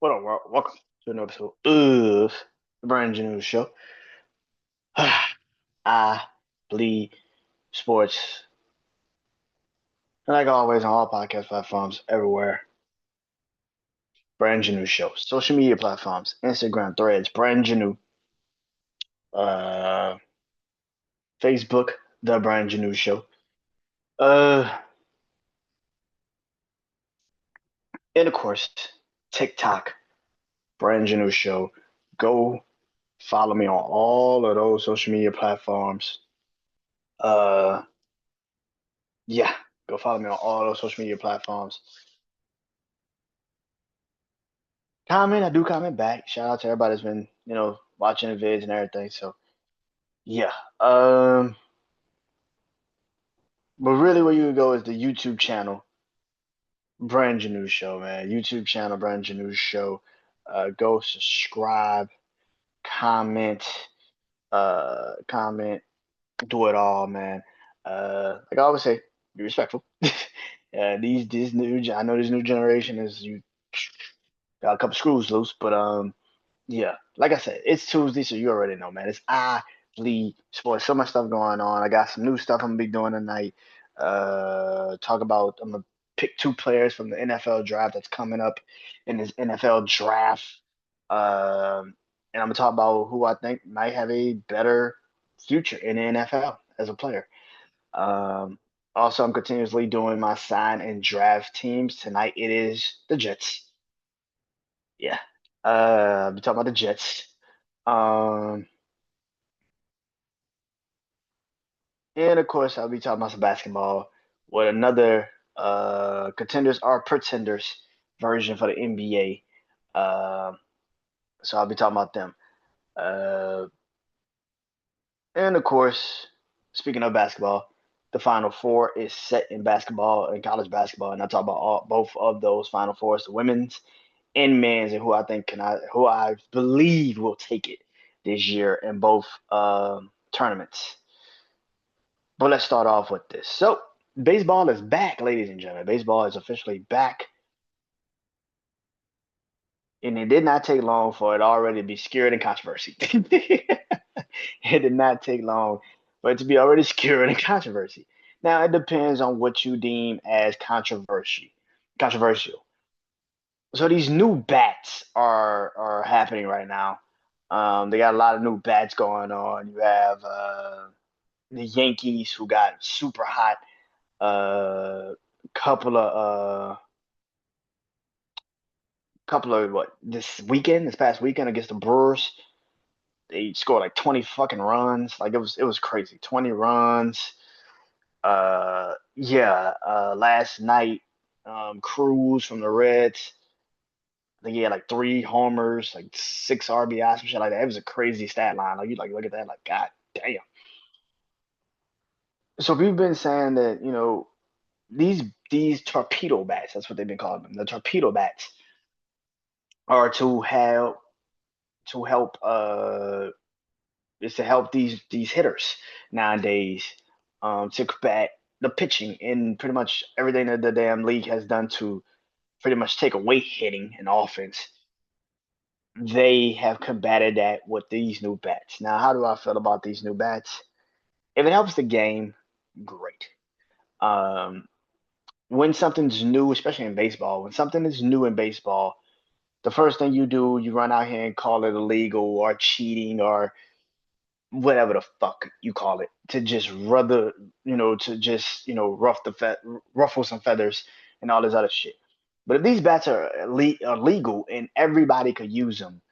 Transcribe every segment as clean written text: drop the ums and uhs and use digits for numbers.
What up, world? Welcome to another episode of the BrandonJaneauShow. I bleed sports, and like always on all podcast platforms everywhere. BrandonJaneauShow. Social media platforms, Instagram, Threads, BrandonJaneau, uh, Facebook, the BrandonJaneauShow. Uh, and of course, TikTok, BrandonJaneauShow. Go follow me on all of those social media platforms. Uh, yeah, go follow me on all those social media platforms. Comment, I do comment back. Shout out to everybody that's been, watching the vids and everything. So yeah. But really where you would go is the YouTube channel, Brand New Show, man. YouTube channel, Brand New Show. Go subscribe, comment, comment, do it all, man. Like I always say, be respectful. These I know this new generation is you got a couple screws loose, but yeah, like I said, it's Tuesday, so you already know, man. It's I Bleed Sports. So much stuff going on. I got some new stuff I'm gonna be doing tonight. I'm gonna pick two players from the NFL draft that's coming up in this NFL draft. And I'm gonna talk about who I think might have a better future in the NFL as a player. Um, Also, I'm continuously doing my sign and draft teams. Tonight it is the Jets. Yeah. I'll be talking about the Jets. Um, and of course, I'll be talking about some basketball with another contenders are pretenders version for the NBA. So I'll be talking about them. Uh, and of course, speaking of basketball, the Final Four is set in basketball and college basketball, and I talk about both of those Final Fours, the women's and men's, and who I believe will take it this year in both tournaments. But let's start off with this. So, baseball is back, ladies and gentlemen. Baseball is officially back, and it did not take long for it already to be skewered in controversy. It did not take long for it to be already skewered in controversy. Now, it depends on what you deem as controversial. So these new bats are happening right now. They got a lot of new bats going on. You have the Yankees who got super hot couple of what this past weekend against the Brewers. They scored like 20 fucking runs. Like it was crazy. 20 runs. Yeah, last night, Cruz from the Reds, I think he had like three homers, like six RBI, some shit like that. It was a crazy stat line. Like you like look at that, like God damn. So we've been saying that, these these torpedo bats, that's what they've been calling them. The torpedo bats are to help is to help these hitters nowadays to combat the pitching and pretty much everything that the damn league has done to pretty much take away hitting and offense. They have combated that with these new bats. Now, how do I feel about these new bats? If it helps the game, great. Um, when something's new, especially in baseball, when something is new in baseball, the first thing you do, you run out here and call it illegal or cheating or whatever the fuck you call it, to just rather, to just, ruffle some feathers and all this other shit. But if these bats are legal and everybody could use them,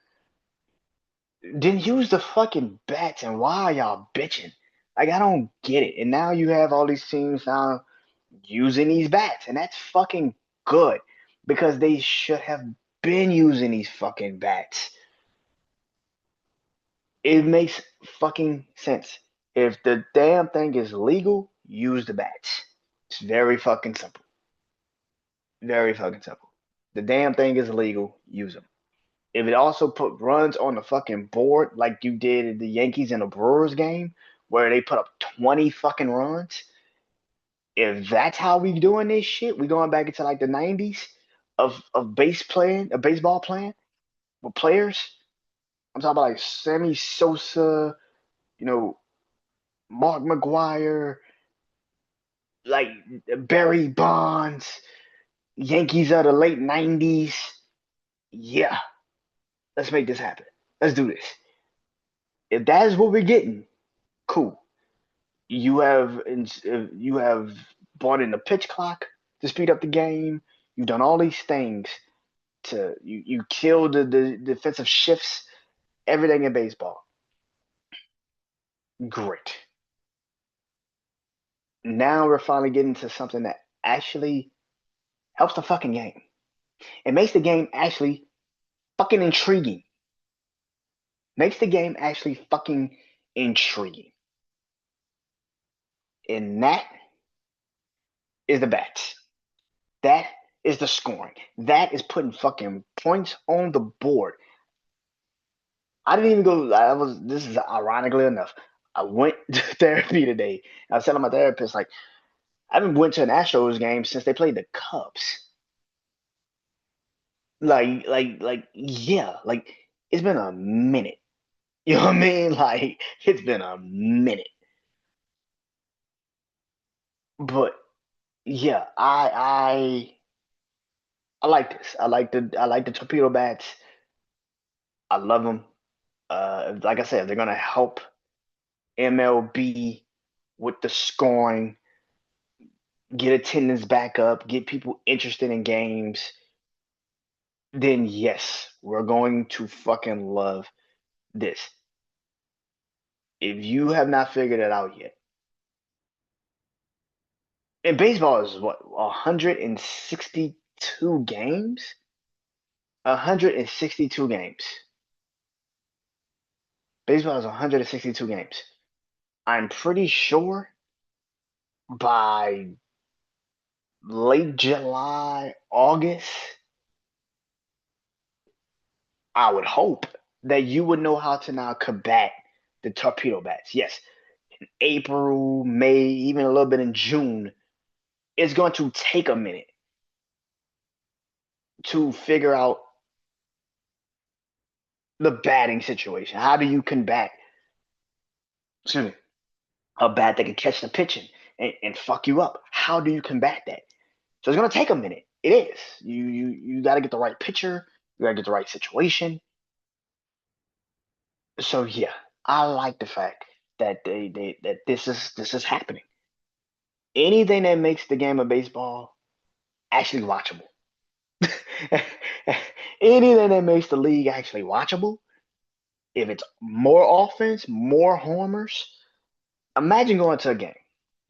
then use the fucking bats, and why are y'all bitching? Like, I don't get it. And now you have all these teams now using these bats, and that's fucking good because they should have been using these fucking bats. It makes fucking sense. If the damn thing is legal, use the bats. It's very fucking simple. Very fucking simple. The damn thing is illegal, use them. If it also put runs on the fucking board like you did at the Yankees and the Brewers game, where they put up 20 fucking runs, if that's how we doing this shit, we going back into like the 90s of baseball playing. But players, I'm talking about like Sammy Sosa, you know, Mark McGuire, like Barry Bonds, Yankees of the late 90s. Yeah, let's make this happen. Let's do this. If that is what we're getting, cool. You have brought in the pitch clock to speed up the game. You've done all these things to you kill the defensive shifts, everything in baseball. Great. Now we're finally getting to something that actually helps the fucking game. It makes the game actually fucking intriguing. Makes the game actually fucking intriguing. And that is the bats. That is the scoring. That is putting fucking points on the board. I didn't even go. This is ironically enough. I went to therapy today. I was telling my therapist, like, I haven't went to an Astros game since they played the Cubs. Yeah, like it's been a minute. You know what I mean? Like it's been a minute. But yeah, I like this. I like the torpedo bats. I love them. Like I said, they're gonna help MLB with the scoring, get attendance back up, get people interested in games. Then yes, we're going to fucking love this. If you have not figured it out yet, and baseball is what 162 games. 162 games. Baseball is 162 games. I'm pretty sure by late July, August, I would hope that you would know how to now combat the torpedo bats. Yes, April, May, even a little bit in June, it's going to take a minute to figure out the batting situation. How do you combat, excuse me, a bat that can catch the pitching and fuck you up? How do you combat that? So it's gonna take a minute. It is. You got to get the right pitcher. You got to get the right situation. So yeah, I like the fact that that this is happening. Anything that makes the game of baseball actually watchable. Anything that makes the league actually watchable. If it's more offense, more homers. Imagine going to a game.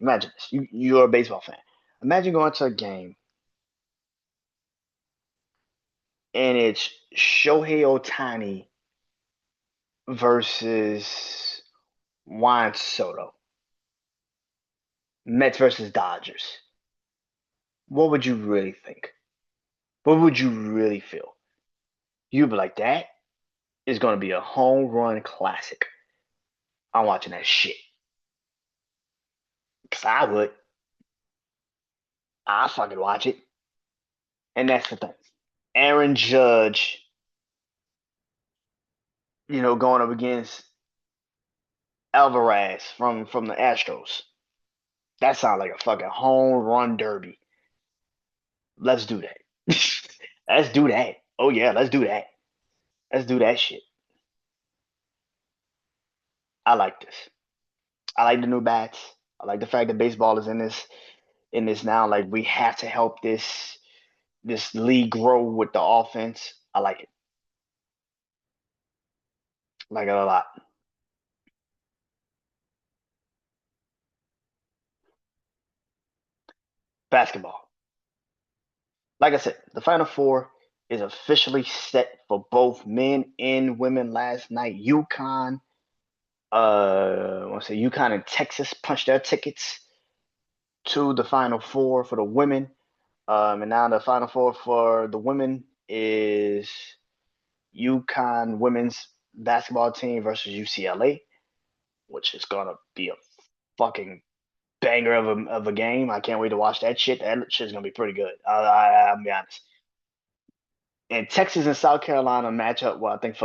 Imagine this. You're a baseball fan. Imagine going to a game and it's Shohei Ohtani versus Juan Soto. Mets versus Dodgers. What would you really think? What would you really feel? You'd be like, that is going to be a home run classic. I'm watching that shit. Because I would. I fucking watch it. And that's the thing. Aaron Judge, going up against Alvarez from the Astros. That sounds like a fucking home run derby. Let's do that. Let's do that. Oh yeah, let's do that. Let's do that shit. I like this. I like the new bats. I like the fact that baseball is in this now. Like we have to help this league grow with the offense. I like it. I like it a lot. Basketball. Like I said, the Final Four is officially set for both men and women last night. I want to say UConn and Texas punched their tickets to the Final Four for the women. And now the Final Four for the women is UConn women's basketball team versus UCLA, which is gonna be a fucking banger of a game. I can't wait to watch that shit. That shit's gonna be pretty good. I'll be honest. And Texas and South Carolina match up. Well, I think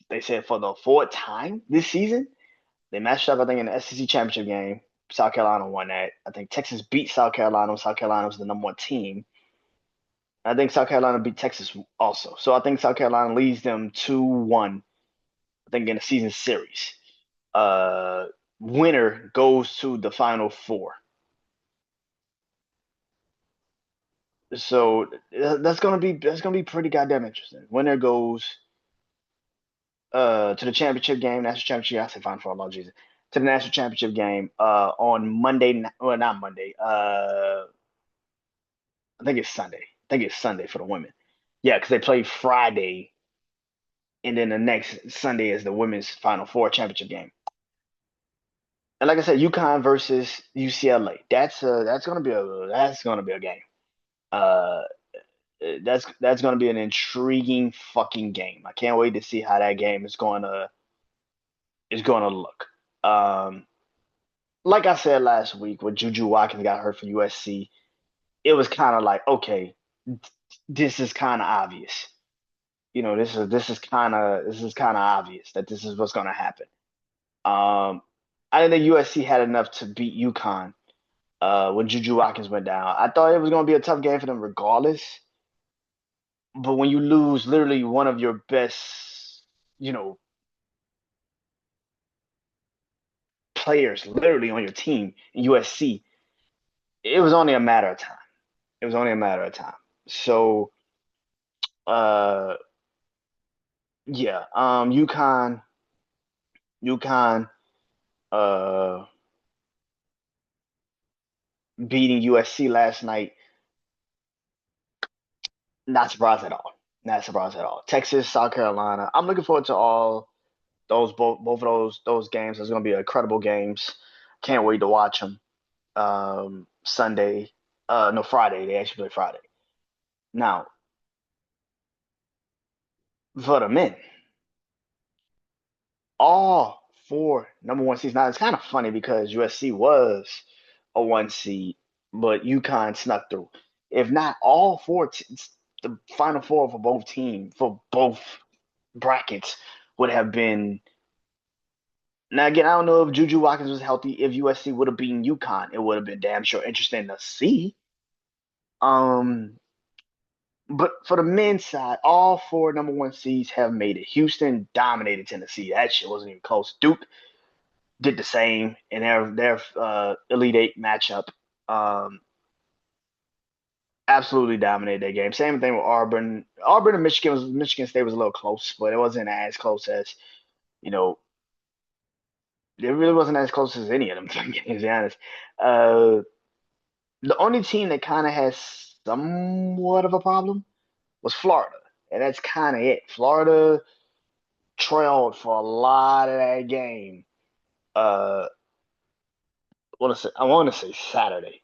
they said for the fourth time this season. They matched up, I think, in the SEC championship game. South Carolina won that. I think Texas beat South Carolina. South Carolina was the number one team. I think South Carolina beat Texas also. So I think South Carolina leads them 2-1, I think, in the season series. Uh, Winner goes to the Final Four. So that's gonna be pretty goddamn interesting. Winner goes to the championship game, national championship. I said Final Four, Lord Jesus, to the national championship game on Monday. Well, not Monday. I think it's Sunday. I think it's Sunday for the women. Yeah, because they play Friday, and then the next Sunday is the women's Final Four championship game. And like I said, UConn versus UCLA. That's gonna be a game. Uh, that's gonna be an intriguing fucking game. I can't wait to see how that game is gonna look. Like I said last week, when Juju Watkins got hurt for USC, it was kind of like, okay, this is kind of obvious. This is kind of obvious that this is what's gonna happen. Um, I didn't think USC had enough to beat UConn when Juju Watkins went down. I thought it was gonna be a tough game for them regardless. But when you lose literally one of your best, you know, players literally on your team in USC, it was only a matter of time. It was only a matter of time. So, uh, yeah, UConn, uh, beating USC last night. Not surprised at all. Not surprised at all. Texas, South Carolina. I'm looking forward to all both of those games. It's going to be incredible games. Can't wait to watch them. Sunday, no, Friday. They actually play Friday. Now, for the men, all four number one seeds. Now it's kind of funny because USC was a one seed, but UConn snuck through. If not all four, the final four for both brackets would have been. Now again, I don't know if Juju Watkins was healthy. If USC would have beaten UConn, it would have been damn sure interesting to see. Um, but for the men's side, all four number one seeds have made it. Houston dominated Tennessee. That shit wasn't even close. Duke did the same in their Elite Eight matchup. Um, Absolutely dominated that game. Same thing with Auburn. Auburn and Michigan State was a little close, but it wasn't as close as you know. It really wasn't as close as any of them. To be honest, uh, the only team that kind of has somewhat of a problem was Florida, and that's kind of it. Florida trailed for a lot of that game. Uh, I want to say Saturday.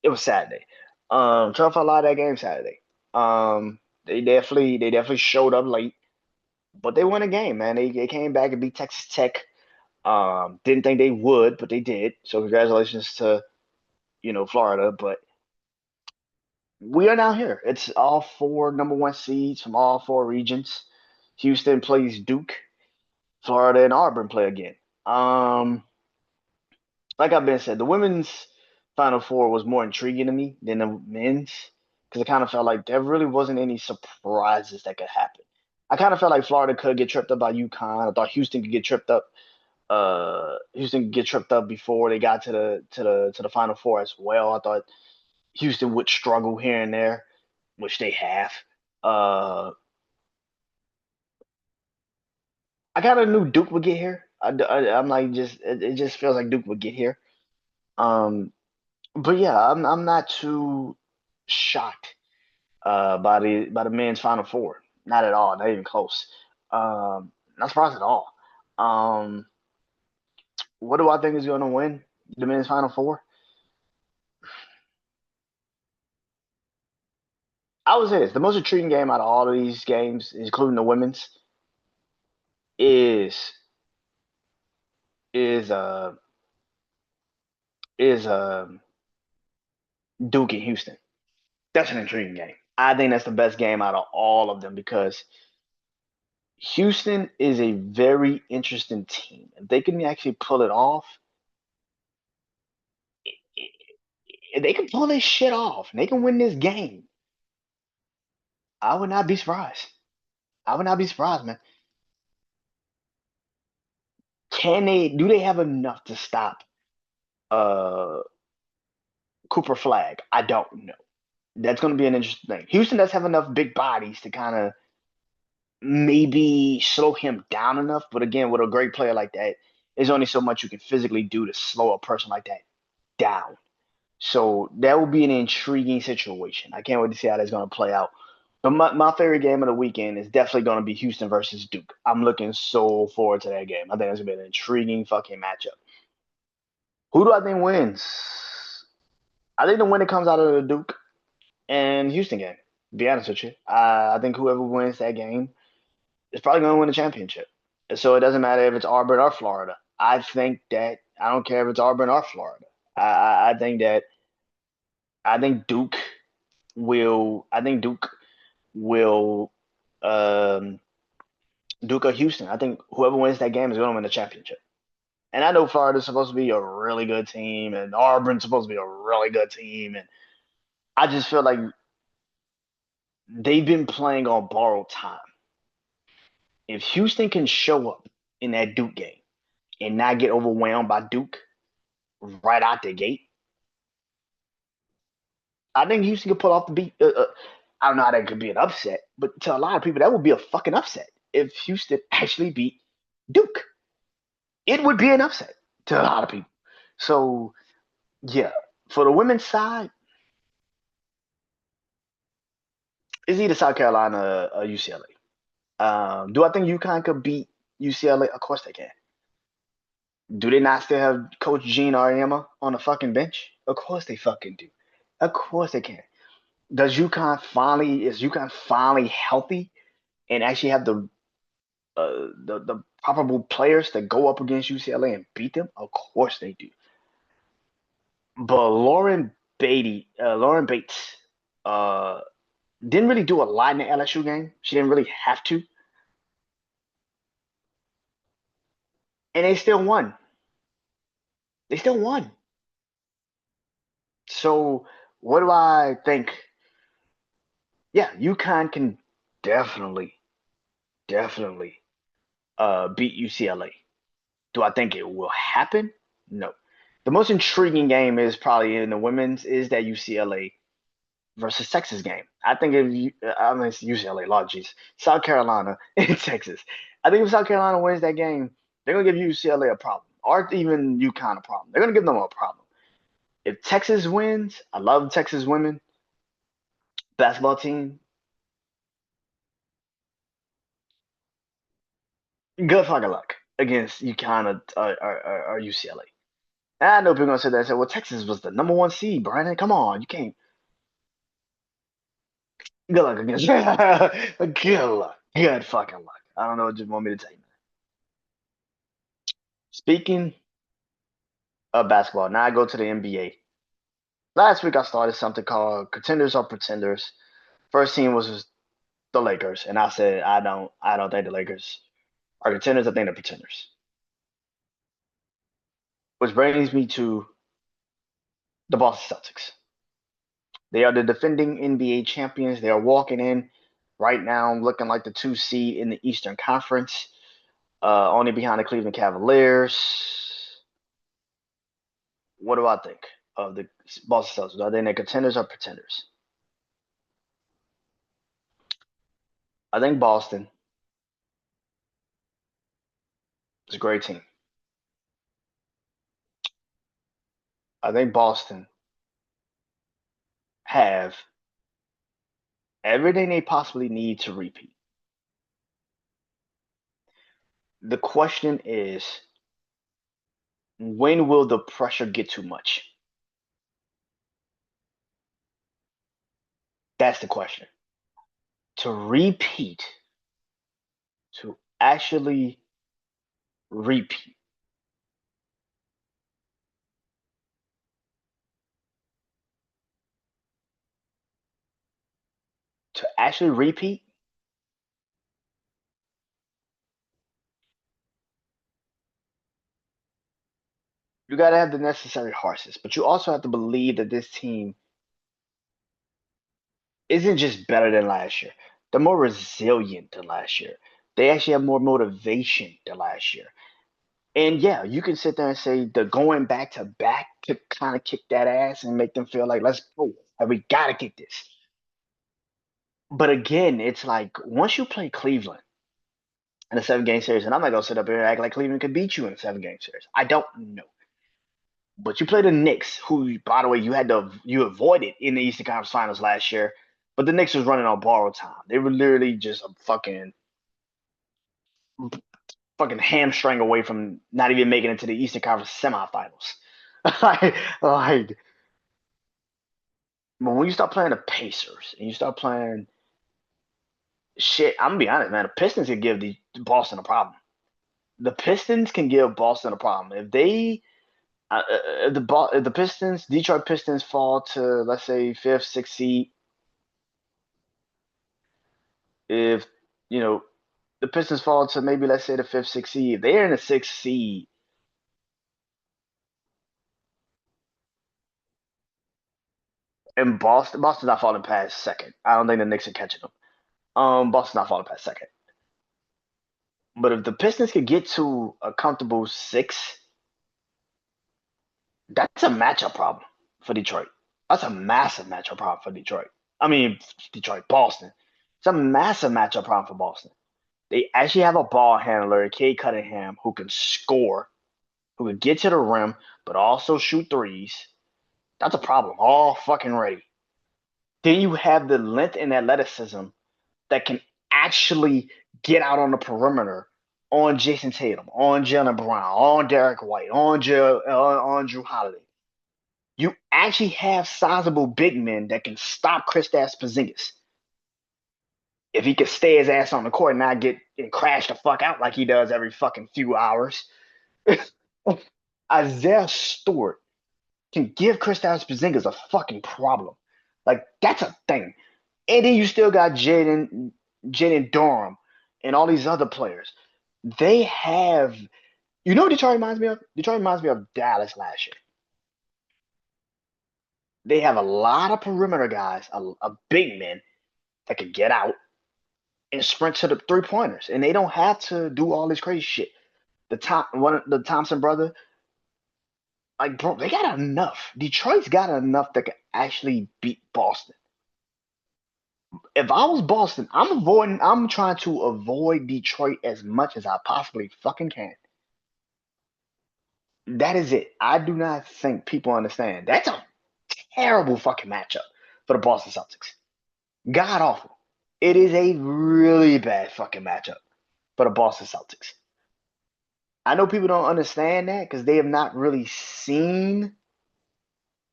It was Saturday. Trailed for a lot of that game Saturday. They definitely showed up late, but they won a game, man. They came back and beat Texas Tech. Didn't think they would, but they did. So congratulations to Florida. But we are now here. It's all four number one seeds from all four regions. Houston plays Duke. Florida and Auburn play again. Um, like I've been said, the women's Final Four was more intriguing to me than the men's because it kind of felt like there really wasn't any surprises that could happen. I kind of felt like Florida could get tripped up by UConn. I thought Houston could get tripped up. Houston could get tripped up before they got to the Final Four as well. I thought Houston would struggle here and there, which they have. Uh, I kind of knew Duke would get here. I'm like it just feels like Duke would get here. Um, but yeah, I'm not too shocked by the men's Final Four. Not at all. Not even close. Not surprised at all. Um, what do I think is going to win the men's Final Four? I would say this: the most intriguing game out of all of these games, including the women's, is is uh is Duke and Houston. That's an intriguing game. I think that's the best game out of all of them because Houston is a very interesting team. If they can actually pull it off, if they can pull this shit off and they can win this game, I would not be surprised. I would not be surprised, man. Do they have enough to stop uh Cooper Flag? I don't know. That's going to be an interesting thing. Houston does have enough big bodies to kind of maybe slow him down enough, but again, with a great player like that, there's only so much you can physically do to slow a person like that down. So that will be an intriguing situation. I can't wait to see how that's going to play out. But my favorite game of the weekend is definitely going to be Houston versus Duke. I'm looking so forward to that game. I think it's going to be an intriguing fucking matchup. Who do I think wins? I think the winner comes out of the Duke and Houston game. To be honest with you, I think whoever wins that game is probably going to win the championship. So it doesn't matter if it's Auburn or Florida. I think that I don't care if it's Auburn or Florida. I think that I think Duke will um, Duke or Houston. I think whoever wins that game is going to win the championship. And I know Florida's supposed to be a really good team, and Auburn's supposed to be a really good team, and I just feel like they've been playing on borrowed time. If Houston can show up in that Duke game and not get overwhelmed by Duke right out the gate, I think Houston could pull off the beat. I don't know how that could be an upset, but to a lot of people, that would be a fucking upset if Houston actually beat Duke. It would be an upset to a lot of people. So yeah, for the women's side, it's either South Carolina or UCLA. Do I think UConn could beat UCLA? Of course they can. Do they not still have Coach Gene Auriemma on the fucking bench? Of course they fucking do. Of course they can. Is UConn finally healthy and actually have the probable players that go up against UCLA and beat them? Of course they do. But Lauren Bates, uh, didn't really do a lot in the LSU game. She didn't really have to, and they still won. They still won. So what do I think? Yeah, UConn can definitely, definitely beat UCLA. Do I think it will happen? No. The most intriguing game is probably in the women's is that UCLA versus Texas game. I think if you, I mean it's UCLA, Lord jeez, South Carolina and Texas. I think if South Carolina wins that game, they're gonna give UCLA a problem, or even UConn a problem. They're gonna give them a problem. If Texas wins, I love Texas women basketball team. Good fucking luck against UConn or UCLA. And I know people gonna say that and say, well, Texas was the number one seed, Brandon. Come on, you can't. Good luck against. Good luck. Good fucking luck. I don't know what you want me to tell you. Speaking of basketball, now I go to the NBA. Last week I started something called Contenders or Pretenders. First team was the Lakers, and I said I don't think the Lakers are contenders. I think they're pretenders. Which brings me to the Boston Celtics. They are the defending NBA champions. They are walking in right now, looking like the 2 seed in the Eastern Conference, only behind the Cleveland Cavaliers. What do I think of the Boston Celtics? Are they contenders or pretenders? I think Boston is a great team. I think Boston have everything they possibly need to repeat. The question is, when will the pressure get too much? That's the question. To repeat, to actually repeat. to actually repeat, you got to have the necessary horses, but you also have to believe that this team isn't just better than last year. They're more resilient than last year. They actually have more motivation than last year. And yeah, you can sit there and say the going back to back to kind of kick that ass and make them feel like, let's go. Like, we got to get this. But again, it's like once you play Cleveland in a 7 game series, and I'm not going to sit up here and act like Cleveland could beat you in a 7 game series. I don't know. But you play the Knicks, who, by the way, you avoided in the Eastern Conference Finals last year. But the Knicks was running on borrowed time. They were literally just a fucking hamstring away from not even making it to the Eastern Conference semifinals. like, but when you start playing the Pacers and you start playing shit, I'm gonna be honest, man. The Pistons can give the Boston a problem. The Pistons can give Boston a problem if they if the Pistons, Detroit Pistons, fall to let's say fifth, sixth seed. If you know the Pistons fall to maybe let's say the fifth, sixth seed, if they're in the sixth seed, and Boston's not falling past second. I don't think the Knicks are catching them. Boston's not falling past second. But if the Pistons could get to a comfortable six, that's a matchup problem for Detroit. That's a massive matchup problem for Detroit. I mean, Boston. It's a massive matchup problem for Boston. They actually have a ball handler, Cade Cunningham, who can score, who can get to the rim, but also shoot threes. That's a problem. All fucking ready. Then you have the length and athleticism that can actually get out on the perimeter on Jason Tatum, on Jalen Brown, on Derek White, on Drew Holiday. You actually have sizable big men that can stop Kristaps Porzingis if he could stay his ass on the court and not get and crash the fuck out like he does every fucking few hours. Isaiah Stewart can give Kristaps Porzingis a fucking problem. Like that's a thing. And then you still got Jaden Durham and all these other players. They have, you know what Detroit reminds me of? Detroit reminds me of Dallas last year. They have a lot of perimeter guys, a big men that can get out and sprint to the 3 pointers, and they don't have to do all this crazy shit. The Thompson brother, like bro, they got enough. Detroit's got enough that can actually beat Boston. If I was Boston, I'm trying to avoid Detroit as much as I possibly fucking can. That is it. I do not think people understand. That's a terrible fucking matchup for the Boston Celtics. God awful. It is a really bad fucking matchup for the Boston Celtics. I know people don't understand that because they have not really seen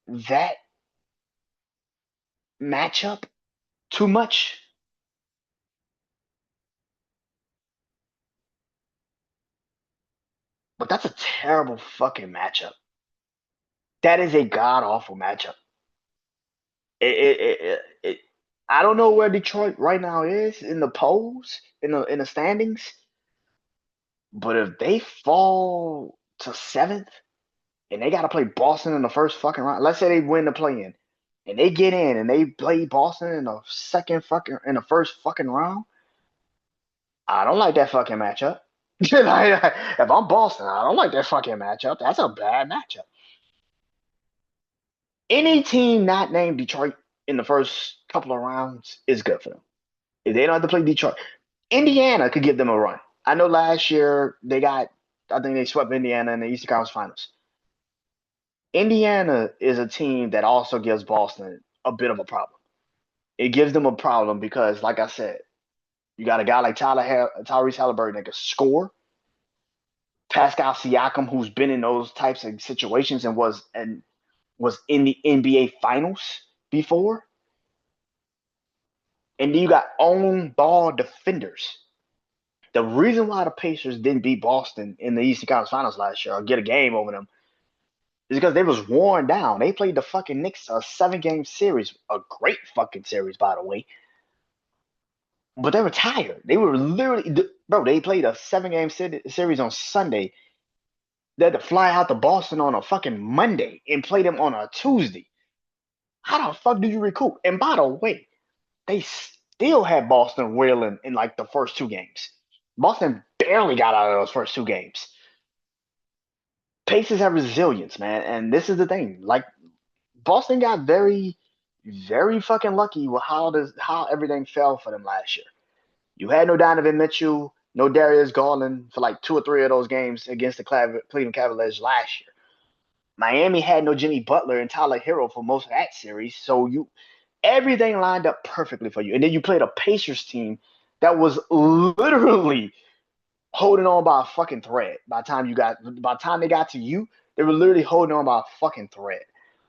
that matchup too much. But that's a terrible fucking matchup. That is a god awful matchup. It I don't know where Detroit right now is in the polls, in the standings, but if they fall to seventh and they got to play Boston in the first fucking round, let's say they win the play-in and they get in and they play Boston in the first fucking round, I don't like that fucking matchup. Like, if I'm Boston, I don't like that fucking matchup. That's a bad matchup. Any team not named Detroit in the first couple of rounds is good for them. If they don't have to play Detroit, Indiana could give them a run. I know last year I think they swept Indiana in the Eastern Conference Finals. Indiana is a team that also gives Boston a bit of a problem. It gives them a problem because, like I said, you got a guy like Tyrese Halliburton that can score. Pascal Siakam, who's been in those types of situations and was in the NBA Finals before. And then you got own ball defenders. The reason why the Pacers didn't beat Boston in the Eastern Conference Finals last year or get a game over them is because they was worn down. They played the fucking Knicks a 7 game series, a great fucking series, by the way. but they were tired. They were literally, bro. They played a 7 game series on Sunday. They had to fly out to Boston on a fucking Monday and play them on a Tuesday. How the fuck do you recoup? And by the way, they still had Boston wailing in like the first 2 games. Boston barely got out of those first 2 games. Pacers have resilience, man, and this is the thing. Like Boston got very, very fucking lucky with how everything fell for them last year. You had no Donovan Mitchell, no Darius Garland for like 2 or 3 of those games against the Cleveland Cavaliers last year. Miami had no Jimmy Butler and Tyler Hero for most of that series, so you everything lined up perfectly for you. And then you played a Pacers team that was literally holding on by a fucking thread. By the time they got to you, they were literally holding on by a fucking thread.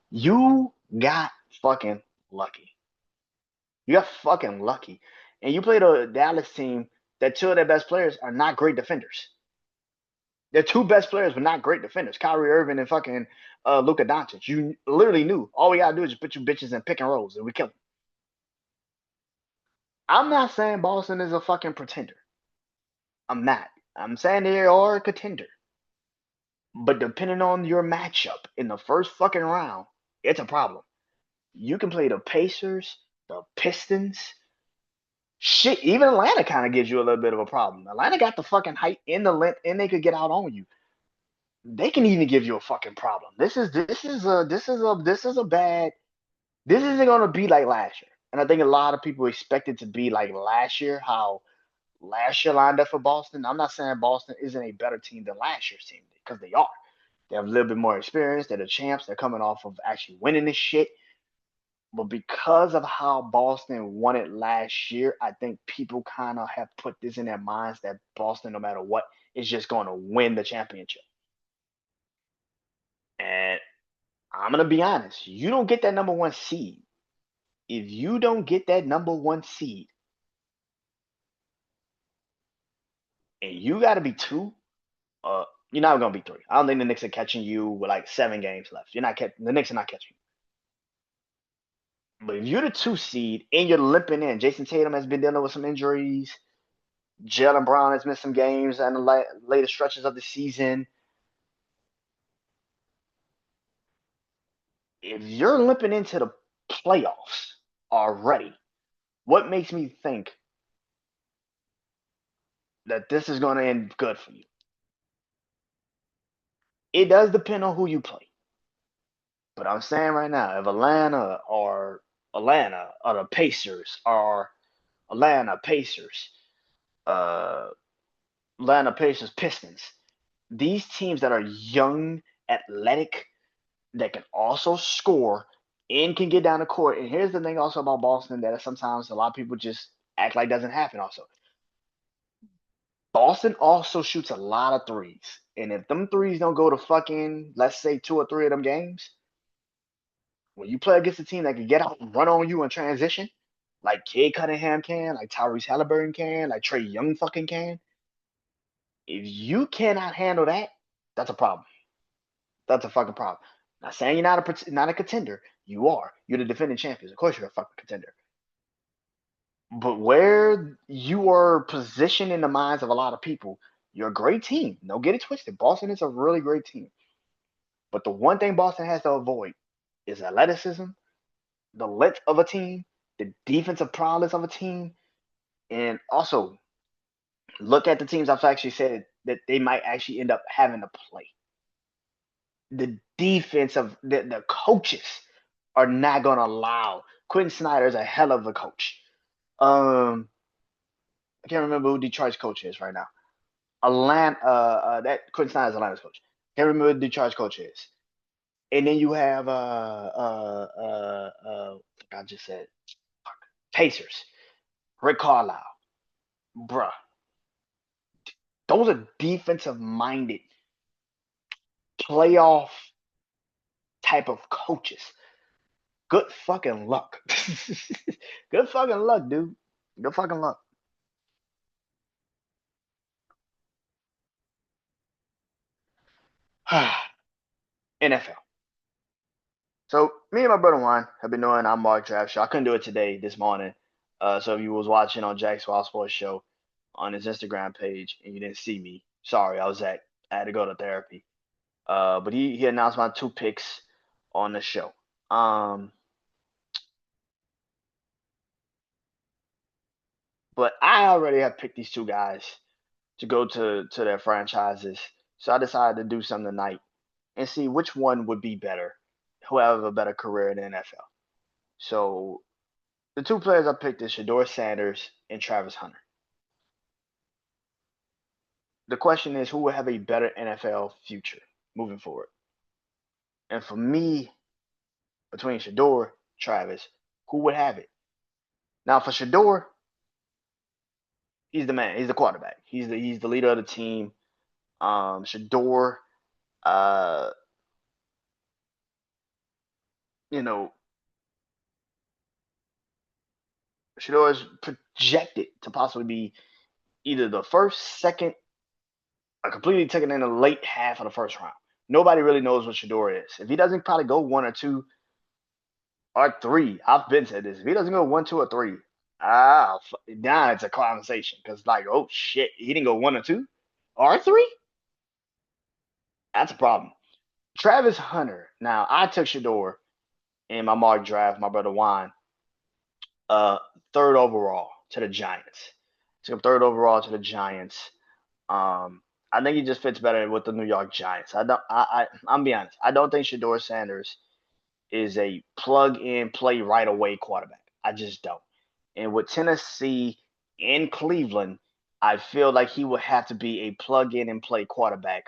You got fucking lucky. You got fucking lucky. And you played a Dallas team that 2 of their best players are not great defenders. Their 2 best players were not great defenders. Kyrie Irving and fucking Luka Doncic. You literally knew all we gotta do is just put you bitches in pick and rolls and we kill them. I'm not saying Boston is a fucking pretender. I'm not. I'm saying they are a contender. But depending on your matchup in the first fucking round, it's a problem. You can play the Pacers, the Pistons. Shit, even Atlanta kind of gives you a little bit of a problem. Atlanta got the fucking height in the length, and they could get out on you. They can even give you a fucking problem. This is a bad. This isn't gonna be like last year, and I think a lot of people expect it to be like last year. How last year lined up for Boston. I'm not saying Boston isn't a better team than last year's team because they are. They have a little bit more experience. They're the champs. They're coming off of actually winning this shit. But because of how Boston won it last year, I think people kind of have put this in their minds that Boston, no matter what, is just going to win the championship. And I'm going to be honest, you don't get that number one seed. If you don't get that number one seed and you got to be two, you're not going to be three. I don't think the Knicks are catching you with like 7 games left. You're not catching the Knicks are not catching you. But if you're the 2 seed and you're limping in, Jason Tatum has been dealing with some injuries. Jalen Brown has missed some games in the later stretches of the season. If you're limping into the playoffs already, what makes me think that this is going to end good for you? It does depend on who you play. But I'm saying right now, if Atlanta or the Pacers or Atlanta Pacers, uh, Atlanta Pacers Pistons, these teams that are young, athletic, that can also score and can get down the court. And here's the thing also about Boston that sometimes a lot of people just act like doesn't happen also. Boston also shoots a lot of threes. And if them threes don't go to fucking, let's say 2 or 3 of them games, when you play against a team that can get out and run on you in transition, like Cade Cunningham can, like Tyrese Halliburton can, like Trae Young fucking can, if you cannot handle that, that's a problem. That's a fucking problem. Not saying you're not a contender. You are. You're the defending champions. Of course, you're a fucking contender. But where you are positioned in the minds of a lot of people, you're a great team. Don't get it twisted. Boston is a really great team. But the one thing Boston has to avoid is athleticism, the length of a team, the defensive prowess of a team, and also look at the teams I've actually said that they might actually end up having to play. The defensive, the coaches are not going to allow. Quentin Snyder is a hell of a coach. I can't remember who Detroit's coach is right now. That Quentin Snyder's Atlanta's coach. Can't remember who Detroit's coach is. And then you have I just said Pacers, Rick Carlisle, bruh. Those are defensive minded playoff type of coaches. Good fucking luck. Good fucking luck, dude. Good fucking luck. NFL. So me and my brother Juan have been doing our mock draft show. I couldn't do it today, this morning. So if you was watching on Jack's Wild Sports Show on his Instagram page and you didn't see me, sorry, I had to go to therapy. But he announced my two picks on the show. Um, but I already have picked these two guys to go to their franchises. So I decided to do something tonight and see which one would be better, who have a better career in the NFL. So the two players I picked is Shador Sanders and Travis Hunter. The question is who will have a better NFL future moving forward? And for me, between Shador, Travis, who would have it? Now for Shador, he's the man. He's the quarterback. He's the leader of the team. Shador, uh, you know, Shador is projected to possibly be either the first, second, or completely taken in the late half of the first round. Nobody really knows what Shador is. If he doesn't probably go one or two or three, I've been said this. If he doesn't go one, two, or three, now it's a conversation because like, oh shit, he didn't go one or two or three. That's a problem. Travis Hunter. Now I took Shador in my mock draft. My brother Juan, uh, third overall to the Giants. Took him third overall to the Giants. Um, I think he just fits better with the New York Giants. I don't. I'm be honest. I don't think Shador Sanders is a plug in, play right away quarterback. I just don't. And with Tennessee and Cleveland, I feel like he would have to be a plug in and play quarterback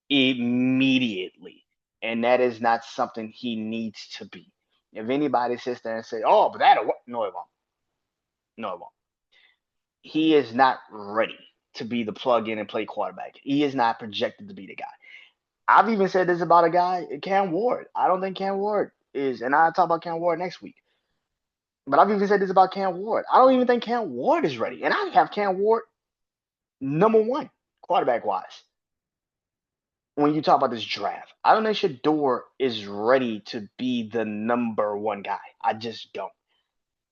immediately. And that is not something he needs to be. If anybody sits there and say, "Oh, but that'll work," no, it won't. No, it won't. He is not ready to be the plug in and play quarterback. He is not projected to be the guy. I've even said this about a guy, Cam Ward. I don't think Cam Ward is, and I'll talk about Cam Ward next week. But I've even said this about Cam Ward. I don't even think Cam Ward is ready. And I have Cam Ward number one, quarterback wise. When you talk about this draft, I don't think Shador is ready to be the number one guy. I just don't.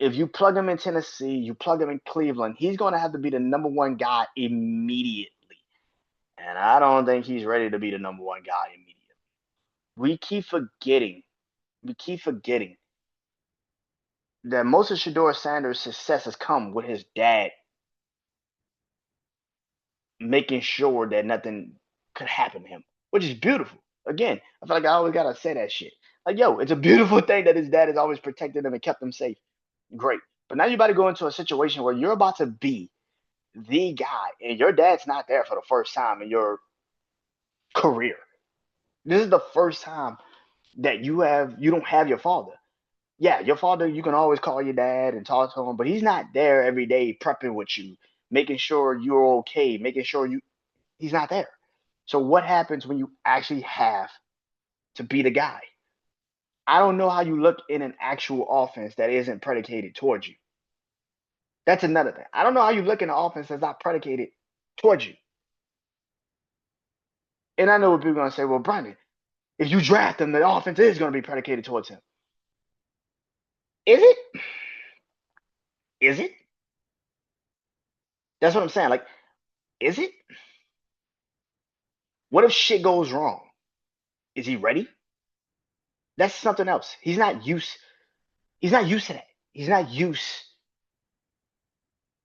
If you plug him in Tennessee, you plug him in Cleveland, he's going to have to be the number one guy immediately. And I don't think he's ready to be the number one guy immediately. We keep forgetting, we keep forgetting that most of Shador Sanders' success has come with his dad making sure that nothing could happen to him, which is beautiful. Again, I feel like I always gotta say that shit. Like, yo, it's a beautiful thing that his dad has always protected him and kept him safe. Great. But now you're about to go into a situation where you're about to be the guy and your dad's not there for the first time in your career. This is the first time that you don't have your father. Yeah, your father, you can always call your dad and talk to him, but he's not there every day prepping with you, making sure you're okay, making sure he's not there. So what happens when you actually have to be the guy? I don't know how you look in an actual offense that isn't predicated towards you. That's another thing. I don't know how you look in an offense that's not predicated towards you. And I know what people are gonna say, well, Brandon, if you draft him, the offense is gonna be predicated towards him. Is it? Is it? That's what I'm saying. Like, is it? What if shit goes wrong? Is he ready? That's something else. He's not used to that. He's not used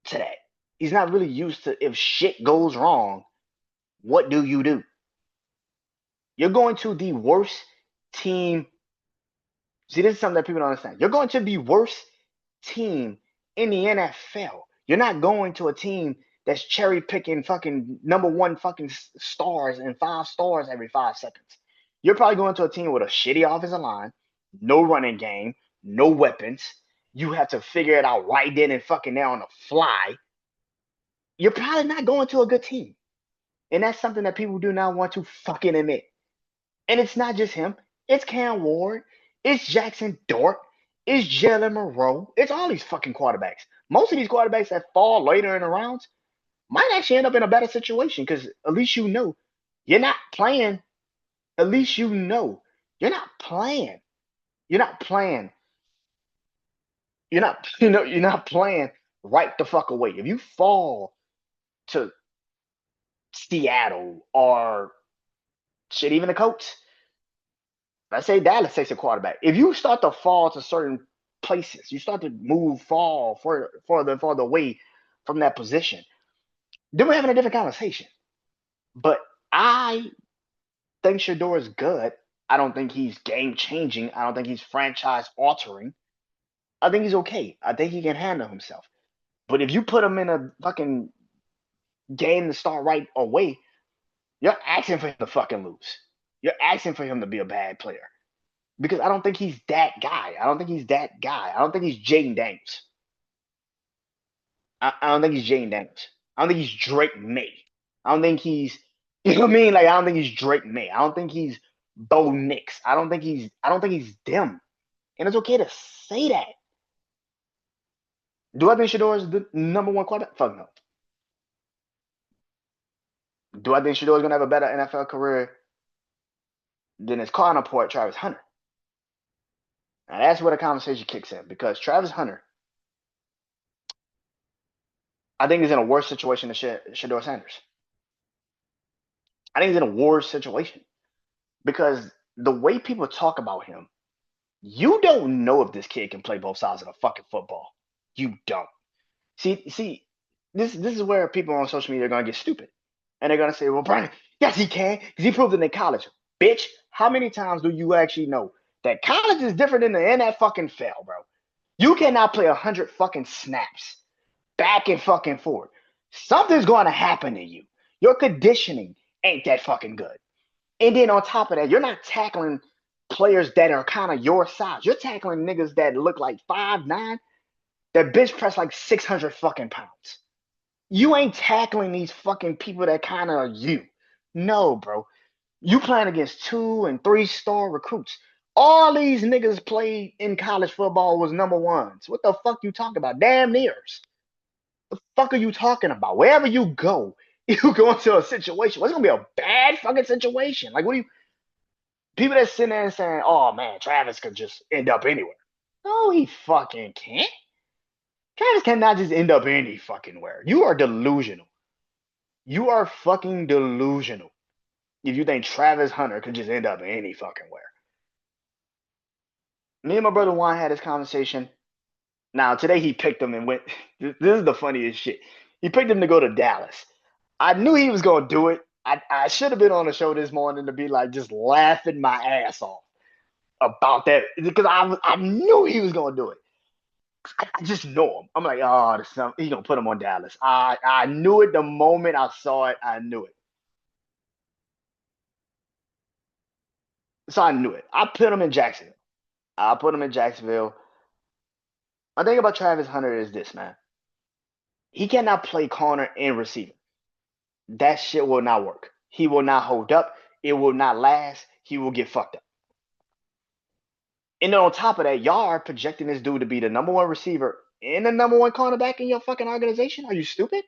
to that. He's not really used to if shit goes wrong, what do you do? You're going to the worst team. See, this is something that people don't understand. You're going to the worst team in the NFL. You're not going to a team that's cherry picking fucking number one fucking stars and 5 stars every 5 seconds. You're probably going to a team with a shitty offensive line, no running game, no weapons. You have to figure it out right then and fucking there on the fly. You're probably not going to a good team. And that's something that people do not want to fucking admit. And it's not just him. It's Cam Ward. It's Jackson Dort. It's Jalen Monroe. It's all these fucking quarterbacks. Most of these quarterbacks that fall later in the rounds might actually end up in a better situation because at least you know you're not playing. At least you know you're not playing. You're not playing you're not playing right the fuck away. If you fall to Seattle or shit, even the Colts, let's say Dallas takes a quarterback. If you start to fall to certain places, you start to fall further away from that position, then we're having a different conversation. But I think Shador is good. I don't think he's game changing. I don't think he's franchise altering. I think he's okay. I think he can handle himself. But if you put him in a fucking game to start right away, you're asking for him to fucking lose. You're asking for him to be a bad player. Because I don't think he's that guy. I don't think he's that guy. I don't think he's Jaden Daniels. I don't think he's Jaden Daniels. I don't think he's Drake May. I don't think he's, you know what I mean? Like, I don't think he's Drake May. I don't think he's Bo Nix. I don't think he's them. And it's okay to say that. Do I think Shador is the number one quarterback? Fuck no. Do I think Shador is gonna have a better NFL career than his counterpart, Travis Hunter? Now that's where the conversation kicks in because Travis Hunter, I think, is in a worse situation than Shador Sanders. I think he's in a worse situation because the way people talk about him, you don't know if this kid can play both sides of the fucking football. You don't. See, this is where people on social media are gonna get stupid, and they're gonna say, "Well, Brandon, yes, he can because he proved it in college." Bitch, how many times do you actually know that college is different than the NFL, bro? You cannot play 100 fucking snaps back and fucking forth. Something's going to happen to you. Your conditioning ain't that fucking good. And then on top of that, you're not tackling players that are kind of your size. You're tackling niggas that look like 5'9", that bench press like 600 fucking pounds. You ain't tackling these fucking people that kind of are you. No, bro. You playing against 2 and 3 star recruits. All these niggas played in college football was number ones. What the fuck you talking about? Damn nears. The fuck are you talking about? Wherever you go, you go into a situation. What's gonna be a bad fucking situation? Like, what do you people that sitting there and saying, "Oh man, Travis could just end up anywhere"? No, he fucking can't. Travis cannot just end up any fucking where. You are delusional. You are fucking delusional if you think Travis Hunter could just end up any fucking where. Me and my brother Juan had this conversation. Now today he picked him and went. This is the funniest shit. He picked him to go to Dallas. I knew he was gonna do it. I should have been on the show this morning to be like just laughing my ass off about that because I knew he was gonna do it. I just know him. I'm like, oh, he's gonna put him on Dallas. I knew it the moment I saw it. I knew it. So I knew it. I put him in Jacksonville. I put him in Jacksonville. My thing about Travis Hunter is this, man. He cannot play corner and receiver. That shit will not work. He will not hold up. It will not last. He will get fucked up. And then on top of that, y'all are projecting this dude to be the number one receiver and the number one cornerback in your fucking organization. Are you stupid?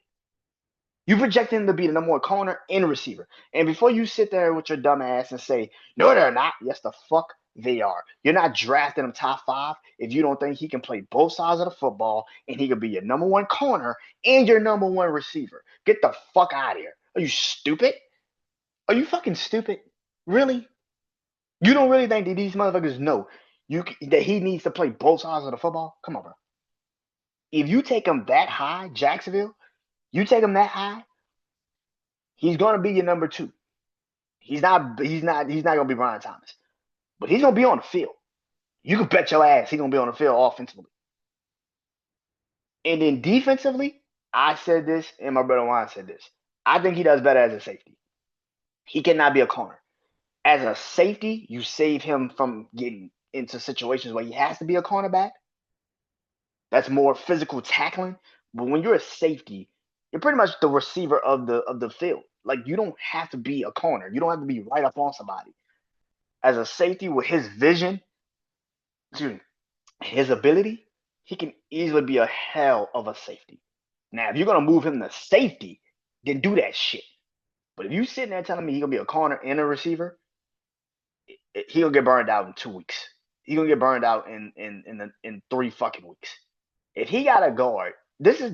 You project him to be the number one corner and receiver. And before you sit there with your dumb ass and say, no, they're not. Yes, the fuck they are. You're not drafting him top 5 if you don't think he can play both sides of the football and he could be your number one corner and your number one receiver. Get the fuck out of here. Are you stupid? Are you fucking stupid? Really? You don't really think that these motherfuckers know that he needs to play both sides of the football? Come on, bro. If you take him that high, Jacksonville, you take him that high, he's gonna be your number 2. He's not gonna be Brian Thomas. But he's gonna be on the field. You can bet your ass he's gonna be on the field offensively. And then defensively, I said this and my brother Juan said this. I think he does better as a safety. He cannot be a corner. As a safety, you save him from getting into situations where he has to be a cornerback. That's more physical tackling. But when you're a safety, you're pretty much the receiver of the field. Like you don't have to be a corner. You don't have to be right up on somebody. As a safety with his vision, his ability, he can easily be a hell of a safety. Now, if you're gonna move him to safety, then do that shit. But if you sitting there telling me he's gonna be a corner and a receiver, he'll get burned out in 2 weeks. He's gonna get burned out in 3 fucking weeks. If he got a guard, this is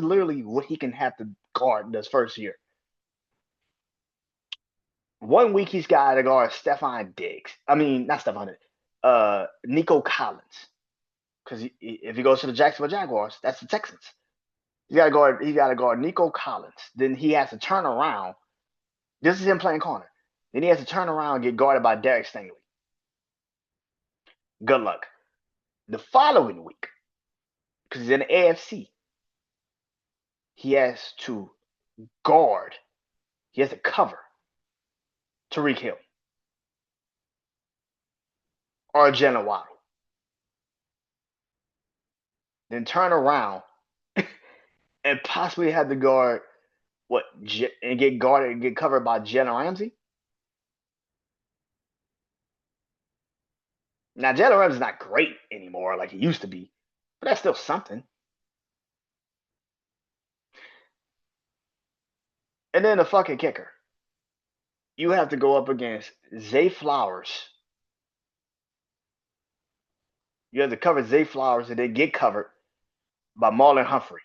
literally what he can have to guard this first year. 1 week he's got to guard Stephon Diggs. I mean, not Stephon Diggs. Nico Collins. Because if he goes to the Jacksonville Jaguars, that's the Texans. He got to guard. He got to guard Nico Collins. Then he has to turn around. This is him playing corner. Then he has to turn around and get guarded by Derek Stingley. Good luck. The following week, because he's in the AFC, he has to guard. He has to cover Tariq Hill or Jalen Waddle. Then turn around and possibly have to guard and get guarded and get covered by Jalen Ramsey. Now Jalen Ramsey's not great anymore like he used to be, but that's still something. And then the fucking kicker. You have to go up against Zay Flowers. You have to cover Zay Flowers and then get covered by Marlon Humphrey.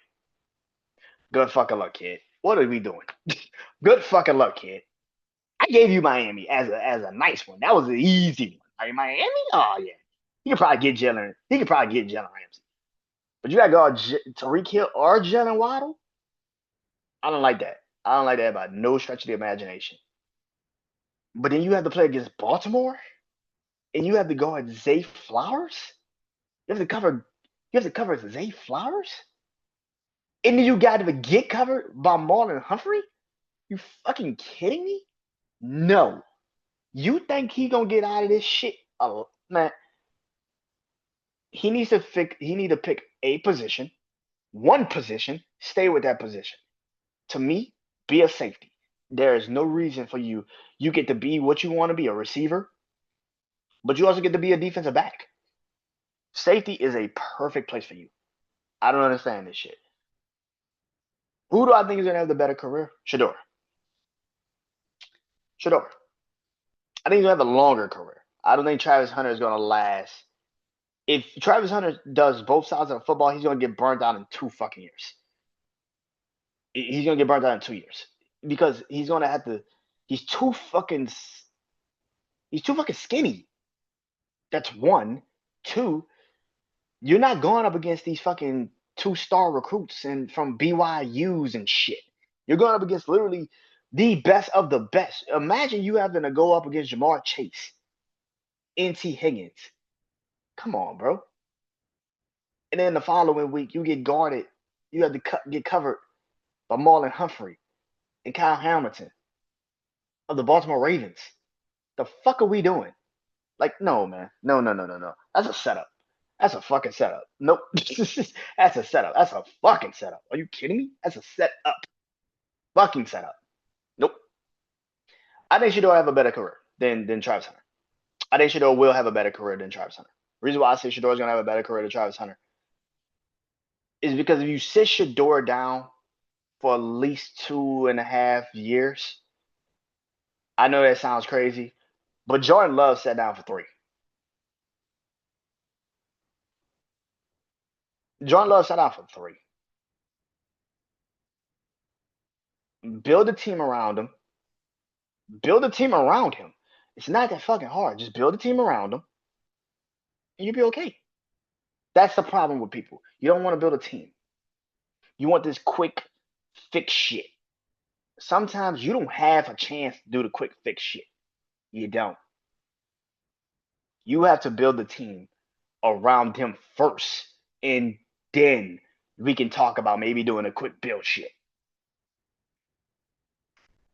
Good fucking luck, kid. What are we doing? Good fucking luck, kid. I gave you Miami as a nice one. That was an easy one. Like Miami? Oh yeah. He could probably get Jalen. He could probably get Jalen Ramsey. But you gotta go Tariq Hill or Jalen Waddle. I don't like that. I don't like that by no stretch of the imagination. But then you have to play against Baltimore, and you have to go at Zay Flowers. You have to cover. You have to cover Zay Flowers, and then you got to get covered by Marlon Humphrey. You fucking kidding me? No. You think he gonna get out of this shit? Oh, man. He needs to pick a position, one position, stay with that position. To me, be a safety. There is no reason for you. You get to be what you want to be, a receiver, but you also get to be a defensive back. Safety is a perfect place for you. I don't understand this shit. Who do I think is gonna have the better career? Shedeur. Shedeur. I think he's gonna have a longer career. I don't think Travis Hunter is gonna last. If Travis Hunter does both sides of the football, he's gonna get burned out in 2 fucking years. He's gonna get burned out in 2 years because he's gonna have to. He's too fucking. He's too fucking skinny. That's one. Two, you're not going up against these fucking 2-star recruits and from BYU's and shit. You're going up against literally the best of the best. Imagine you having to go up against Jamar Chase, NT Higgins. Come on, bro. And then the following week, you get guarded. You have to get covered by Marlon Humphrey and Kyle Hamilton of the Baltimore Ravens. The fuck are we doing? Like, no, man. No. That's a setup. That's a fucking setup. Nope. That's a setup. That's a fucking setup. Are you kidding me? That's a setup. Fucking setup. Nope. I think Shedeur have a better career than Travis Hunter. I think Shedeur will have a better career than Travis Hunter. The reason why I say Shedeur is going to have a better career than Travis Hunter is because if you sit Shedeur down for at least 2.5 years, I know that sounds crazy, but Jordan Love sat down for 3. Jordan Love sat down for 3. Build a team around him. Build a team around him. It's not that fucking hard. Just build a team around him, and you'll be okay. That's the problem with people. You don't want to build a team. You want this quick fix shit. Sometimes you don't have a chance to do the quick fix shit. You don't. You have to build a team around him first, and then we can talk about maybe doing a quick build shit.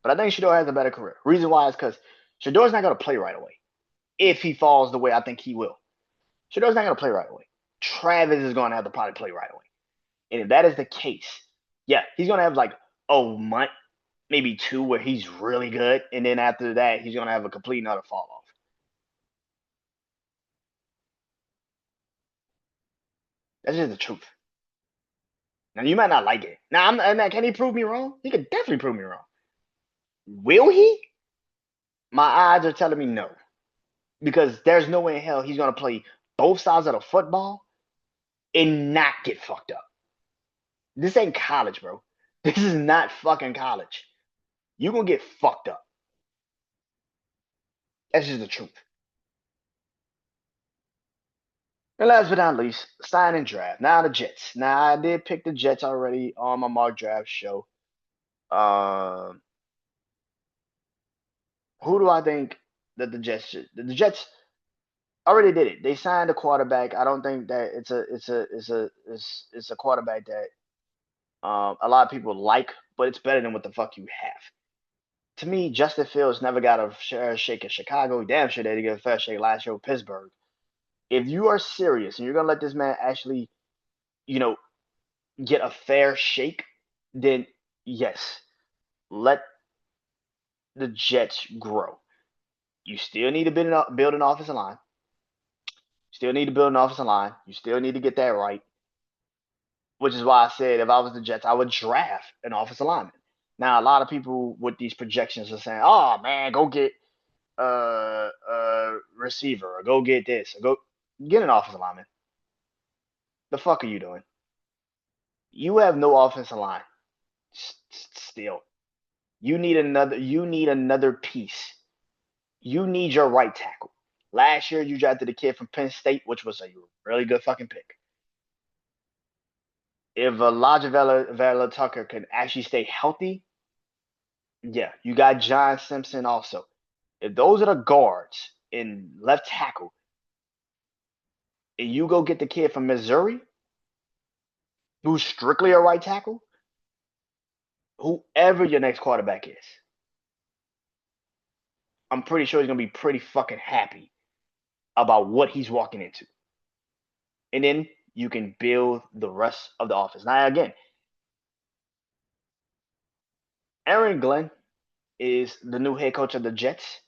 But I think Shedeur has a better career. Reason why is because Shedeur's not going to play right away. If he falls the way I think he will. Shedeur's not going to play right away. Travis is going to have to probably play right away. And if that is the case, yeah, he's going to have like a month, maybe 2 where he's really good. And then after that, he's going to have a complete and utter fall off. That's just the truth. Now, you might not like it. Now, can he prove me wrong? He could definitely prove me wrong. Will he? My odds are telling me no. Because there's no way in hell he's going to play both sides of the football and not get fucked up. This ain't college, bro. This is not fucking college. You're gonna get fucked up. That's just the truth. And last but not least, sign and draft. Now the Jets. Now I did pick the Jets already on my mock draft show. Um, who do I think that the Jets should? The Jets already did it. They signed a quarterback. I don't think that it's a quarterback that a lot of people like, but it's better than what the fuck you have. To me, Justin Fields never got a fair shake in Chicago. Damn sure they didn't get a fair shake last year with Pittsburgh. If you are serious and you're gonna let this man actually, you know, get a fair shake, then yes, let the Jets grow. You still need to build an offensive line. Still need to build an offensive line. You still need to get that right. Which is why I said if I was the Jets, I would draft an offensive lineman. Now, a lot of people with these projections are saying, "Oh man, go get receiver or go get this or go get an offensive lineman." The fuck are you doing? You have no offensive line. Still, You need another piece. You need your right tackle. Last year, you drafted a kid from Penn State, which was a really good fucking pick. If Elijah Vela Tucker can actually stay healthy, yeah, you got John Simpson also. If those are the guards in left tackle, and you go get the kid from Missouri, who's strictly a right tackle, whoever your next quarterback is, I'm pretty sure he's gonna be pretty fucking happy about what he's walking into. And then you can build the rest of the offense. Now again, Aaron Glenn is the new head coach of the Jets.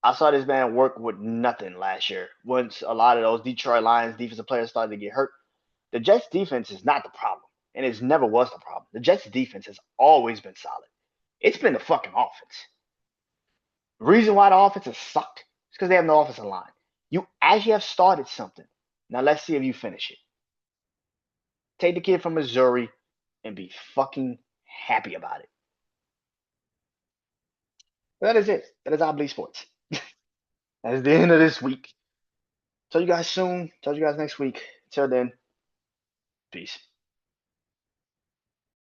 I saw this man work with nothing last year. Once a lot of those Detroit Lions defensive players started to get hurt, the Jets defense is not the problem, and it never was the problem. The Jets defense has always been solid. It's been the fucking offense. The reason why the offense has sucked is because they have no offensive line. You actually have started something. Now let's see if you finish it. Take the kid from Missouri and be fucking happy about it. That is it. That is I Believe Sports. That is the end of this week. Tell you guys soon. Tell you guys next week. Until then, peace.